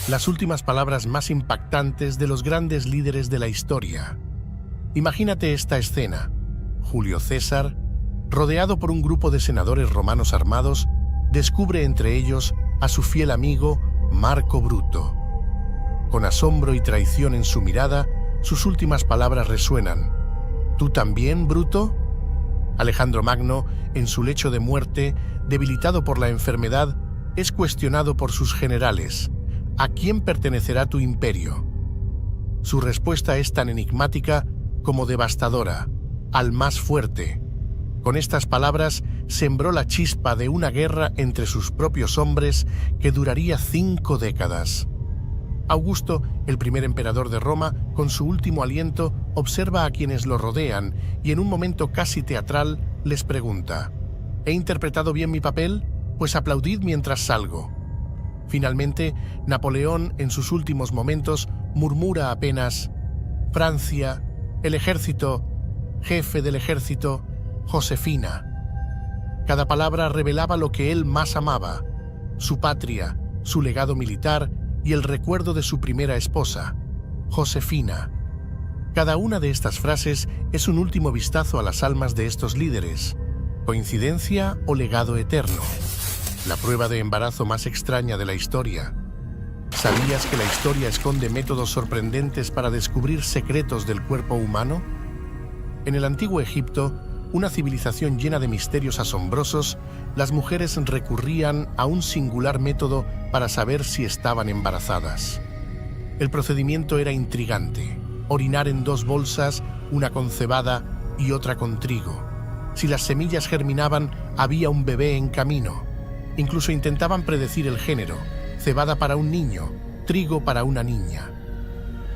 Las últimas palabras más impactantes de los grandes líderes de la historia. Imagínate esta escena. Julio César, rodeado por un grupo de senadores romanos armados, descubre entre ellos a su fiel amigo Marco Bruto. Con asombro y traición en su mirada, sus últimas palabras resuenan. ¿Tú también, Bruto? Alejandro Magno, en su lecho de muerte, debilitado por la enfermedad, es cuestionado por sus generales. ¿A quién pertenecerá tu imperio? Su respuesta es tan enigmática como devastadora: al más fuerte. Con estas palabras sembró la chispa de una guerra entre sus propios hombres que duraría 5 décadas. Augusto, el primer emperador de Roma, con su último aliento, observa a quienes lo rodean y en un momento casi teatral les pregunta: ¿he interpretado bien mi papel? Pues aplaudid mientras salgo. Finalmente, Napoleón, en sus últimos momentos, murmura apenas: Francia, el ejército, jefe del ejército, Josefina. Cada palabra revelaba lo que él más amaba: su patria, su legado militar y el recuerdo de su primera esposa, Josefina. Cada una de estas frases es un último vistazo a las almas de estos líderes. ¿Coincidencia o legado eterno? La prueba de embarazo más extraña de la historia. ¿Sabías que la historia esconde métodos sorprendentes para descubrir secretos del cuerpo humano? En el antiguo Egipto, una civilización llena de misterios asombrosos, las mujeres recurrían a un singular método para saber si estaban embarazadas. El procedimiento era intrigante: orinar en 2 bolsas, una con cebada y otra con trigo. Si las semillas germinaban, había un bebé en camino. Incluso intentaban predecir el género: cebada para un niño, trigo para una niña.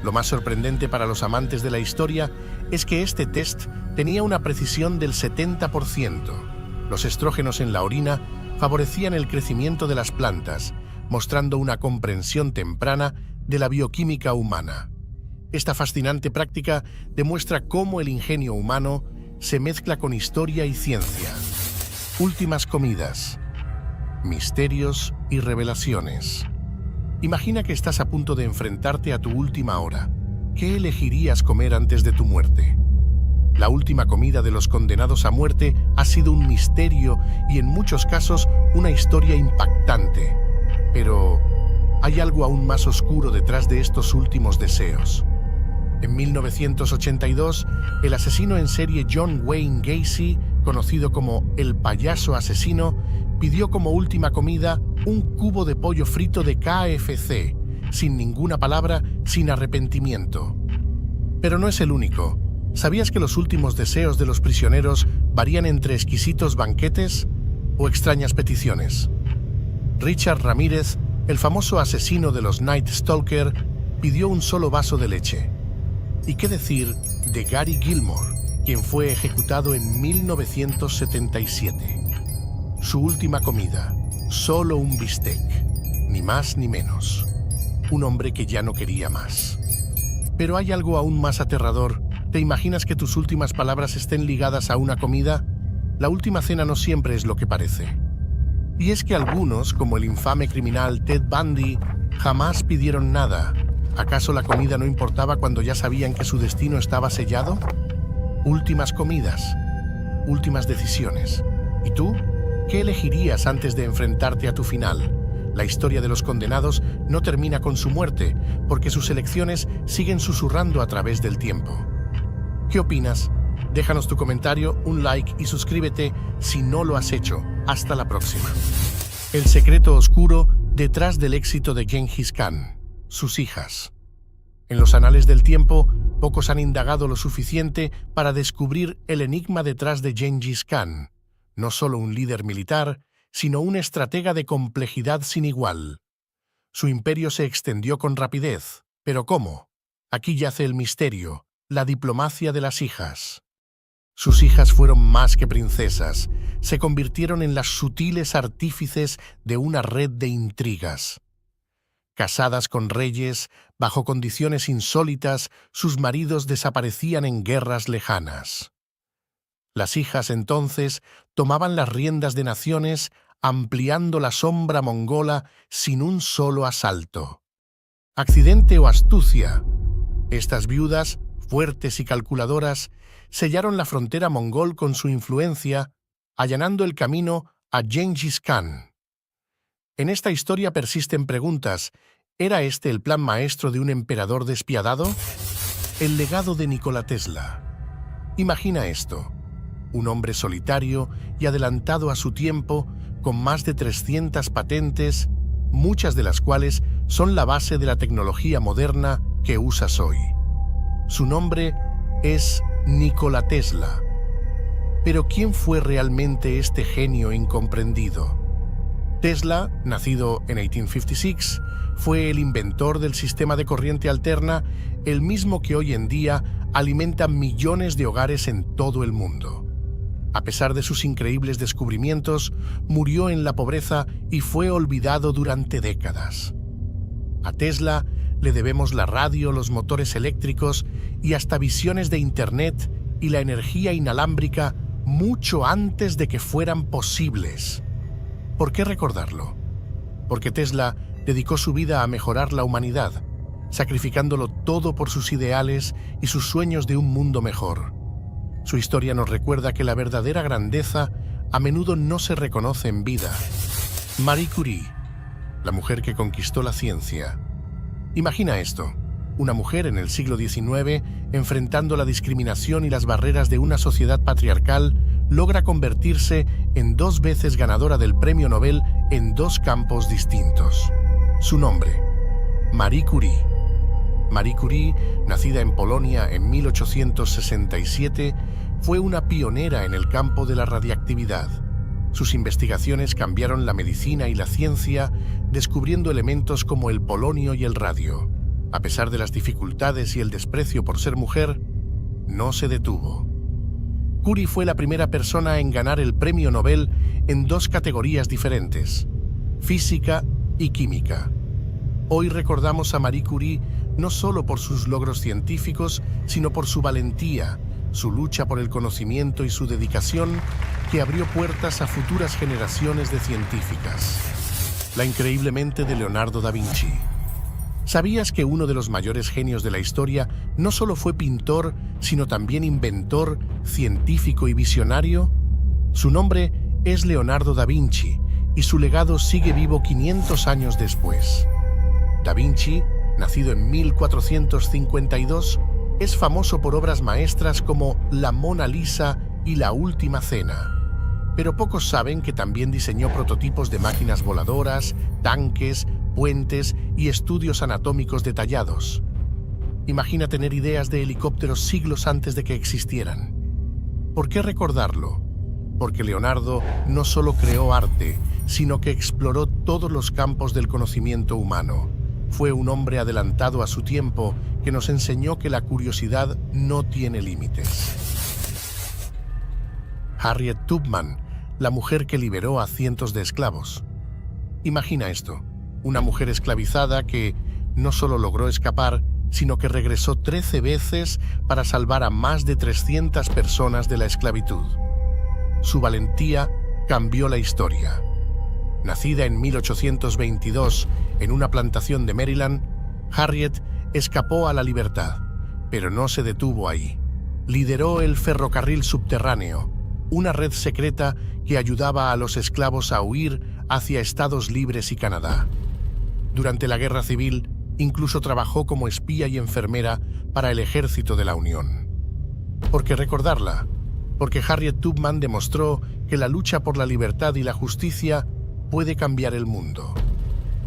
Lo más sorprendente para los amantes de la historia es que este test tenía una precisión del 70%. Los estrógenos en la orina favorecían el crecimiento de las plantas, mostrando una comprensión temprana de la bioquímica humana. Esta fascinante práctica demuestra cómo el ingenio humano se mezcla con historia y ciencia. Últimas comidas. Misterios y revelaciones. Imagina que estás a punto de enfrentarte a tu última hora. ¿Qué elegirías comer antes de tu muerte? La última comida de los condenados a muerte ha sido un misterio y en muchos casos una historia impactante. Pero hay algo aún más oscuro detrás de estos últimos deseos. En 1982, el asesino en serie John Wayne Gacy, conocido como el payaso asesino, pidió como última comida un cubo de pollo frito de KFC, sin ninguna palabra, sin arrepentimiento. Pero no es el único. ¿Sabías que los últimos deseos de los prisioneros varían entre exquisitos banquetes o extrañas peticiones? Richard Ramírez, el famoso asesino de los Night Stalker, pidió un solo vaso de leche. ¿Y qué decir de Gary Gilmore, quien fue ejecutado en 1977? Su última comida: solo un bistec, ni más ni menos. Un hombre que ya no quería más. Pero hay algo aún más aterrador. ¿Te imaginas que tus últimas palabras estén ligadas a una comida? La última cena no siempre es lo que parece. Y es que algunos, como el infame criminal Ted Bundy, jamás pidieron nada. ¿Acaso la comida no importaba cuando ya sabían que su destino estaba sellado? Últimas comidas, últimas decisiones. ¿Y tú? ¿Qué elegirías antes de enfrentarte a tu final? La historia de los condenados no termina con su muerte, porque sus elecciones siguen susurrando a través del tiempo. ¿Qué opinas? Déjanos tu comentario, un like y suscríbete si no lo has hecho. Hasta la próxima. El secreto oscuro detrás del éxito de Gengis Khan. Sus hijas. En los anales del tiempo, pocos han indagado lo suficiente para descubrir el enigma detrás de Gengis Khan. No solo un líder militar, sino un estratega de complejidad sin igual. Su imperio se extendió con rapidez. ¿Pero cómo? Aquí yace el misterio, la diplomacia de las hijas. Sus hijas fueron más que princesas, se convirtieron en las sutiles artífices de una red de intrigas. Casadas con reyes, bajo condiciones insólitas, sus maridos desaparecían en guerras lejanas. Las hijas entonces tomaban las riendas de naciones, ampliando la sombra mongola sin un solo asalto. accidente o astucia. Estas viudas, fuertes y calculadoras, sellaron la frontera mongol con su influencia, allanando el camino a Gengis Khan. En esta historia persisten preguntas. ¿Era este el plan maestro de un emperador despiadado? El legado de Nikola Tesla. Imagina esto: un hombre solitario y adelantado a su tiempo, con más de 300 patentes, muchas de las cuales son la base de la tecnología moderna que usas hoy. Su nombre es Nikola Tesla. Pero ¿quién fue realmente este genio incomprendido? Tesla, nacido en 1856, fue el inventor del sistema de corriente alterna, el mismo que hoy en día alimenta millones de hogares en todo el mundo. A pesar de sus increíbles descubrimientos, murió en la pobreza y fue olvidado durante décadas. A Tesla le debemos la radio, los motores eléctricos y hasta visiones de Internet y la energía inalámbrica mucho antes de que fueran posibles. ¿Por qué recordarlo? Porque Tesla dedicó su vida a mejorar la humanidad, sacrificándolo todo por sus ideales y sus sueños de un mundo mejor. Su historia nos recuerda que la verdadera grandeza a menudo no se reconoce en vida. Marie Curie, la mujer que conquistó la ciencia. Imagina esto: una mujer en el siglo XIX, enfrentando la discriminación y las barreras de una sociedad patriarcal, logra convertirse en 2 veces ganadora del Premio Nobel en 2 campos distintos. Su nombre: Marie Curie. Marie Curie, nacida en Polonia en 1867, fue una pionera en el campo de la radiactividad. Sus investigaciones cambiaron la medicina y la ciencia, descubriendo elementos como el polonio y el radio. A pesar de las dificultades y el desprecio por ser mujer, no se detuvo. Curie fue la primera persona en ganar el Premio Nobel en 2 categorías diferentes: física y química. Hoy recordamos a Marie Curie no solo por sus logros científicos, sino por su valentía, su lucha por el conocimiento y su dedicación, que abrió puertas a futuras generaciones de científicas. La increíble mente de Leonardo da Vinci. ¿Sabías que uno de los mayores genios de la historia no solo fue pintor, sino también inventor, científico y visionario? Su nombre es Leonardo da Vinci y su legado sigue vivo 500 años después. Da Vinci, nacido en 1452, es famoso por obras maestras como La Mona Lisa y La Última Cena. Pero pocos saben que también diseñó prototipos de máquinas voladoras, tanques, puentes y estudios anatómicos detallados. Imagina tener ideas de helicópteros siglos antes de que existieran. ¿Por qué recordarlo? Porque Leonardo no solo creó arte, sino que exploró todos los campos del conocimiento humano. Fue un hombre adelantado a su tiempo que nos enseñó que la curiosidad no tiene límites. Harriet Tubman, la mujer que liberó a cientos de esclavos. Imagina esto: una mujer esclavizada que no solo logró escapar, sino que regresó 13 veces para salvar a más de 300 personas de la esclavitud. Su valentía cambió la historia. Nacida en 1822 en una plantación de Maryland, Harriet escapó a la libertad, pero no se detuvo ahí. Lideró el ferrocarril subterráneo, una red secreta que ayudaba a los esclavos a huir hacia Estados Libres y Canadá. Durante la Guerra Civil, incluso trabajó como espía y enfermera para el Ejército de la Unión. ¿Por qué recordarla? Porque Harriet Tubman demostró que la lucha por la libertad y la justicia puede cambiar el mundo.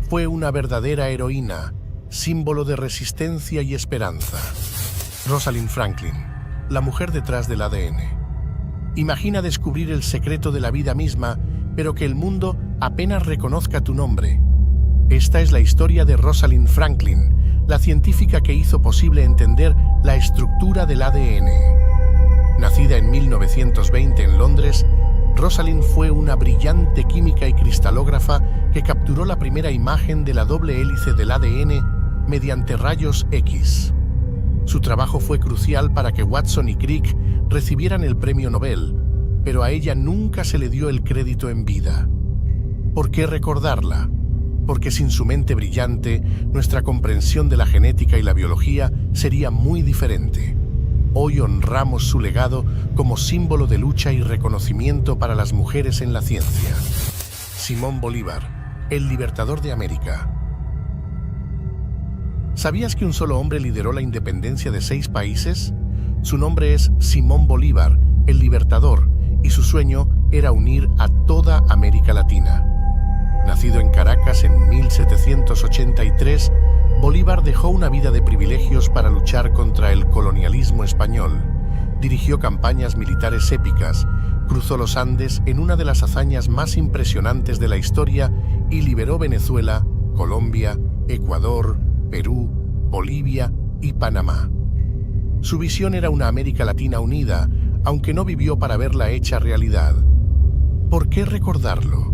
Fue una verdadera heroína, símbolo de resistencia y esperanza. Rosalind Franklin, la mujer detrás del ADN. Imagina descubrir el secreto de la vida misma, pero que el mundo apenas reconozca tu nombre. Esta es la historia de Rosalind Franklin, la científica que hizo posible entender la estructura del ADN. Nacida en 1920 en Londres, Rosalind fue una brillante química y cristalógrafa que capturó la primera imagen de la doble hélice del ADN mediante rayos X. Su trabajo fue crucial para que Watson y Crick recibieran el Premio Nobel, pero a ella nunca se le dio el crédito en vida. ¿Por qué recordarla? porque sin su mente brillante, nuestra comprensión de la genética y la biología sería muy diferente. Hoy honramos su legado como símbolo de lucha y reconocimiento para las mujeres en la ciencia. Simón Bolívar, el libertador de América. ¿Sabías que un solo hombre lideró la independencia de 6 países? Su nombre es Simón Bolívar, el libertador, y su sueño era unir a toda América Latina. Nacido en Caracas en 1783, Bolívar dejó una vida de privilegios para luchar contra el colonialismo español. Dirigió campañas militares épicas, cruzó los Andes en una de las hazañas más impresionantes de la historia y liberó Venezuela, Colombia, Ecuador, Perú, Bolivia y Panamá. Su visión era una América Latina unida, aunque no vivió para verla hecha realidad. ¿Por qué recordarlo?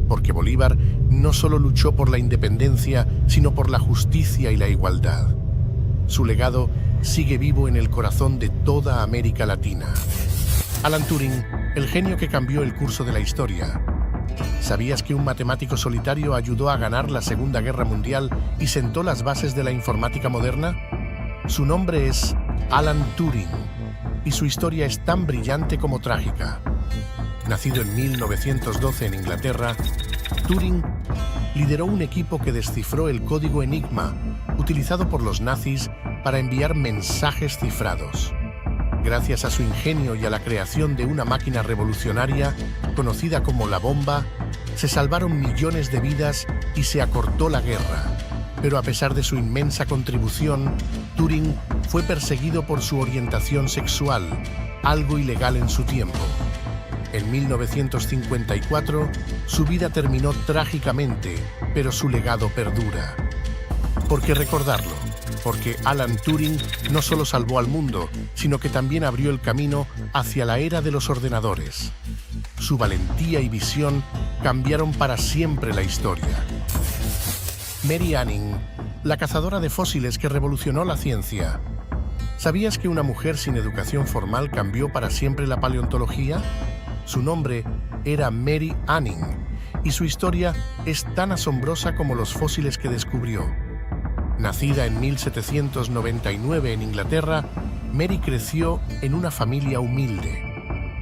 Porque Bolívar no solo luchó por la independencia, sino por la justicia y la igualdad. Su legado sigue vivo en el corazón de toda América Latina. Alan Turing, el genio que cambió el curso de la historia. ¿Sabías que un matemático solitario ayudó a ganar la Segunda Guerra Mundial y sentó las bases de la informática moderna? Su nombre es Alan Turing, y su historia es tan brillante como trágica. Nacido en 1912 en Inglaterra, Turing lideró un equipo que descifró el código Enigma, utilizado por los nazis para enviar mensajes cifrados. Gracias a su ingenio y a la creación de una máquina revolucionaria, conocida como la bomba, se salvaron millones de vidas y se acortó la guerra. Pero a pesar de su inmensa contribución, Turing fue perseguido por su orientación sexual, algo ilegal en su tiempo. En 1954, su vida terminó trágicamente, pero su legado perdura. ¿Por qué recordarlo? Porque Alan Turing no solo salvó al mundo, sino que también abrió el camino hacia la era de los ordenadores. Su valentía y visión cambiaron para siempre la historia. Mary Anning, la cazadora de fósiles que revolucionó la ciencia. ¿Sabías que una mujer sin educación formal cambió para siempre la paleontología? Su nombre era Mary Anning, y su historia es tan asombrosa como los fósiles que descubrió. Nacida en 1799 en Inglaterra, Mary creció en una familia humilde.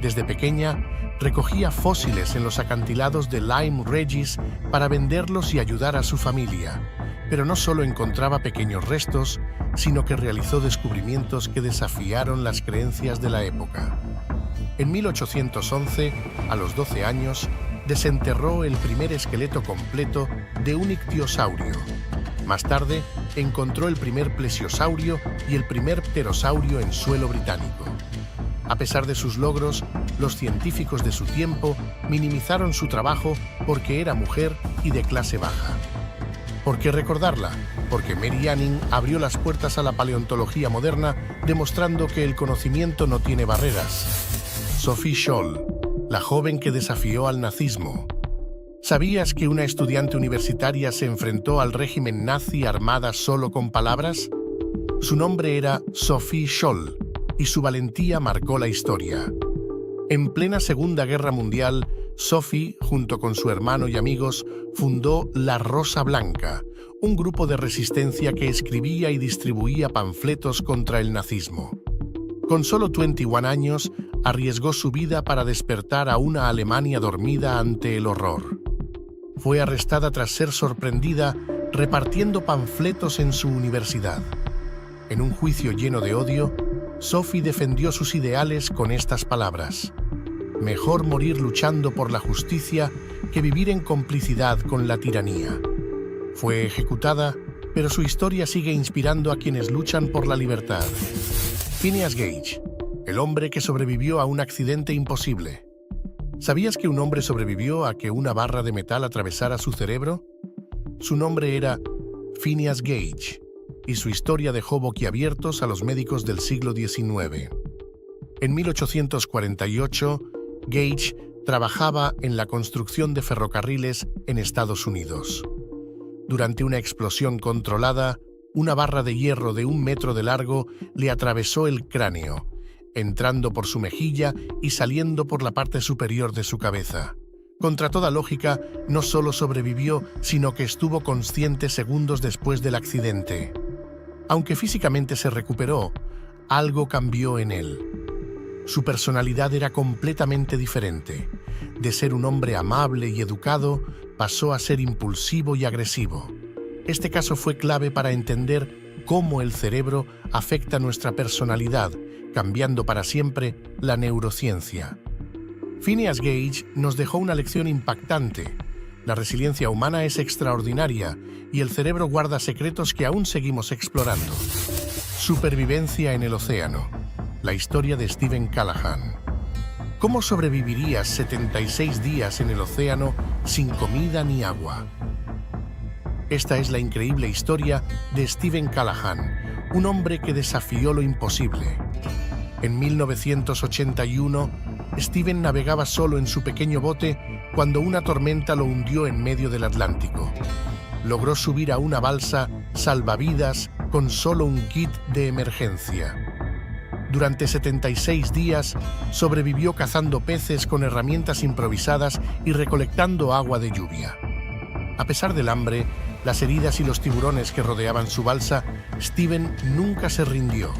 Desde pequeña, recogía fósiles en los acantilados de Lyme Regis para venderlos y ayudar a su familia. Pero no solo encontraba pequeños restos, sino que realizó descubrimientos que desafiaron las creencias de la época. En 1811, a los 12 años, desenterró el primer esqueleto completo de un ictiosaurio. Más tarde, encontró el primer plesiosaurio y el primer pterosaurio en suelo británico. A pesar de sus logros, los científicos de su tiempo minimizaron su trabajo porque era mujer y de clase baja. ¿Por qué recordarla? Porque Mary Anning abrió las puertas a la paleontología moderna, demostrando que el conocimiento no tiene barreras. Sophie Scholl, la joven que desafió al nazismo. ¿Sabías que una estudiante universitaria se enfrentó al régimen nazi armada solo con palabras? Su nombre era Sophie Scholl, y su valentía marcó la historia. En plena Segunda Guerra Mundial, Sophie, junto con su hermano y amigos, fundó La Rosa Blanca, un grupo de resistencia que escribía y distribuía panfletos contra el nazismo. Con solo 21 años, arriesgó su vida para despertar a una Alemania dormida ante el horror. Fue arrestada tras ser sorprendida repartiendo panfletos en su universidad. En un juicio lleno de odio, Sophie defendió sus ideales con estas palabras: «Mejor morir luchando por la justicia que vivir en complicidad con la tiranía». Fue ejecutada, pero su historia sigue inspirando a quienes luchan por la libertad. Phineas Gage, el hombre que sobrevivió a un accidente imposible. ¿Sabías que un hombre sobrevivió a que una barra de metal atravesara su cerebro? Su nombre era Phineas Gage, y su historia dejó boquiabiertos a los médicos del siglo XIX. En 1848, Gage trabajaba en la construcción de ferrocarriles en Estados Unidos. Durante una explosión controlada, una barra de hierro de 1 metro de largo le atravesó el cráneo, entrando por su mejilla y saliendo por la parte superior de su cabeza. Contra toda lógica, no solo sobrevivió, sino que estuvo consciente segundos después del accidente. Aunque físicamente se recuperó, algo cambió en él. Su personalidad era completamente diferente. De ser un hombre amable y educado, pasó a ser impulsivo y agresivo. Este caso fue clave para entender cómo el cerebro afecta nuestra personalidad, cambiando para siempre la neurociencia. Phineas Gage nos dejó una lección impactante. La resiliencia humana es extraordinaria y el cerebro guarda secretos que aún seguimos explorando. Supervivencia en el océano. La historia de Stephen Callahan. ¿Cómo sobrevivirías 76 días en el océano sin comida ni agua? Esta es la increíble historia de Stephen Callahan, un hombre que desafió lo imposible. En 1981, Stephen navegaba solo en su pequeño bote cuando una tormenta lo hundió en medio del Atlántico. Logró subir a una balsa salvavidas con solo un kit de emergencia. Durante 76 días sobrevivió cazando peces con herramientas improvisadas y recolectando agua de lluvia. A pesar del hambre, las heridas y los tiburones que rodeaban su balsa, Stephen nunca se rindió.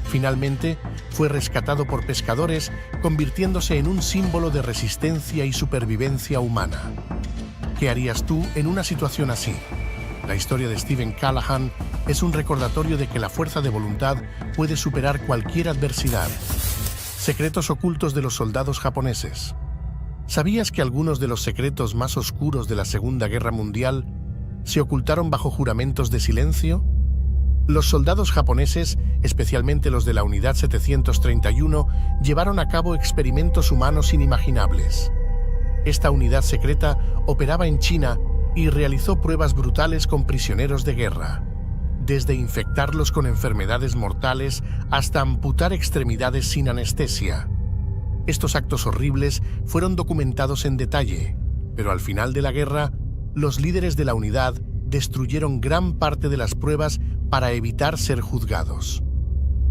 Finalmente, fue rescatado por pescadores, convirtiéndose en un símbolo de resistencia y supervivencia humana. ¿Qué harías tú en una situación así? La historia de Stephen Callahan es un recordatorio de que la fuerza de voluntad puede superar cualquier adversidad. Secretos ocultos de los soldados japoneses. ¿Sabías que algunos de los secretos más oscuros de la Segunda Guerra Mundial se ocultaron bajo juramentos de silencio? Los soldados japoneses, especialmente los de la Unidad 731, llevaron a cabo experimentos humanos inimaginables. Esta unidad secreta operaba en China y realizó pruebas brutales con prisioneros de guerra, desde infectarlos con enfermedades mortales hasta amputar extremidades sin anestesia. Estos actos horribles fueron documentados en detalle, pero al final de la guerra, los líderes de la unidad destruyeron gran parte de las pruebas para evitar ser juzgados.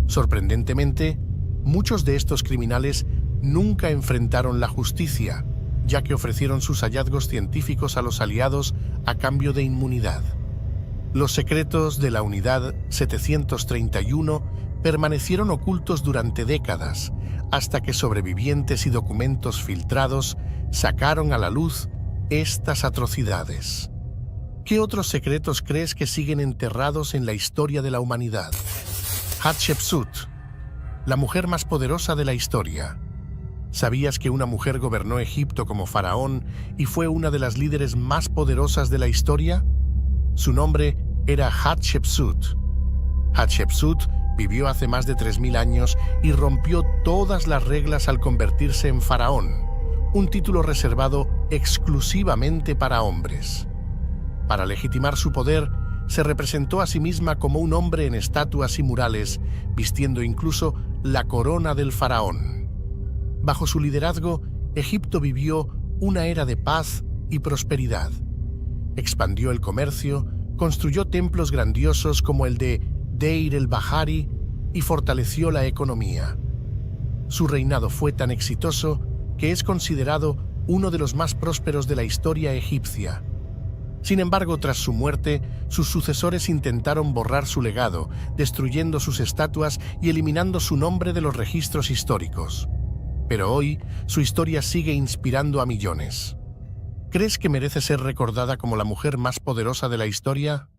Sorprendentemente, muchos de estos criminales nunca enfrentaron la justicia, ya que ofrecieron sus hallazgos científicos a los aliados a cambio de inmunidad. Los secretos de la Unidad 731 permanecieron ocultos durante décadas, hasta que sobrevivientes y documentos filtrados sacaron a la luz estas atrocidades. ¿Qué otros secretos crees que siguen enterrados en la historia de la humanidad? Hatshepsut, la mujer más poderosa de la historia. ¿Sabías que una mujer gobernó Egipto como faraón y fue una de las líderes más poderosas de la historia? Su nombre era Hatshepsut. Hatshepsut vivió hace más de 3000 años y rompió todas las reglas al convertirse en faraón, un título reservado exclusivamente para hombres. Para legitimar su poder, se representó a sí misma como un hombre en estatuas y murales, vistiendo incluso la corona del faraón. Bajo su liderazgo, Egipto vivió una era de paz y prosperidad. Expandió el comercio, construyó templos grandiosos como el de Deir el-Bahari y fortaleció la economía. Su reinado fue tan exitoso que es considerado uno de los más prósperos de la historia egipcia. Sin embargo, tras su muerte, sus sucesores intentaron borrar su legado, destruyendo sus estatuas y eliminando su nombre de los registros históricos. Pero hoy, su historia sigue inspirando a millones. ¿Crees que merece ser recordada como la mujer más poderosa de la historia?